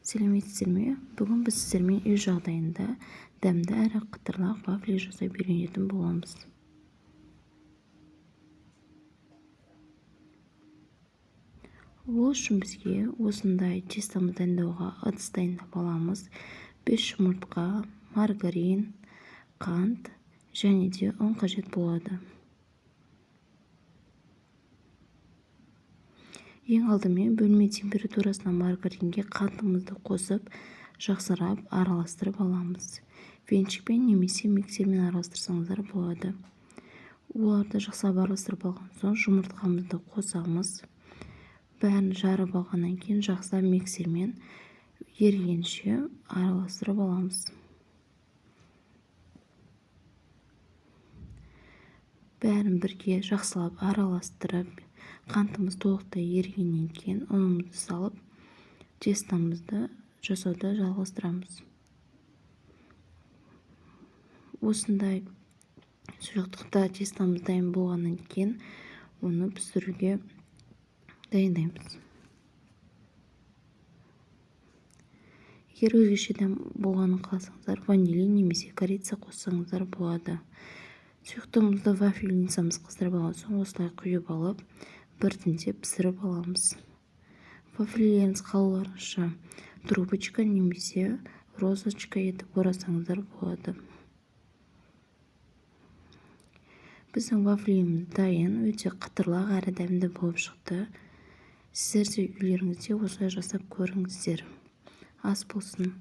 Сәлеметсіздер ме? Бүгін біз сіздермен үй жағдайында дәмді әрі қытырлақ вафли жасап үйренетін боламыз. Ол үшін бізге осындай тестамыз дайындауға ыдыс дайындап аламыз. 5 жұмыртқа, маргарин, қант және де ұн қажет болады. Ең алдымен бөлме температурасына маргаринге қантымызды қосып, жақсырап араластырып аламыз. Венчикпен немесе миксермен араластырсаңыздар болады. Оларды жақсылап араластырып алған соң жұмыртқамызды қосамыз. Бәрін жарып алғаннан кейін жақсылап миксермен ергенше араластырып аламыз. Бәрін бірге жақсылап араластырып, қантымыз толықтай ергеннен кейін ұнымызды салып, тестамызды жасауды жалғастырамыз. Осындай сұйықтықта тестамыз дайын болғаннан кейін оны пісіруге дайындаймыз. Егер өзгеше дәм болғанын қаласаңыздар, ванилин немесе корица қоссаңыздар болады. Сұйықтығымызды вафельницамыз қыздырып алған соң осылай құйып алып, біртіндеп пісіріп аламыз. Вафельдеріңіз қалауларыңызша трубочка немесе розочка етіп орасаңыздар болады. Біздің вафлиміз дайын, өте қытырлақ әрі дәмді болып шықты. Сіздер де үйлеріңізде осылай жасап көріңіздер. Ас болсын.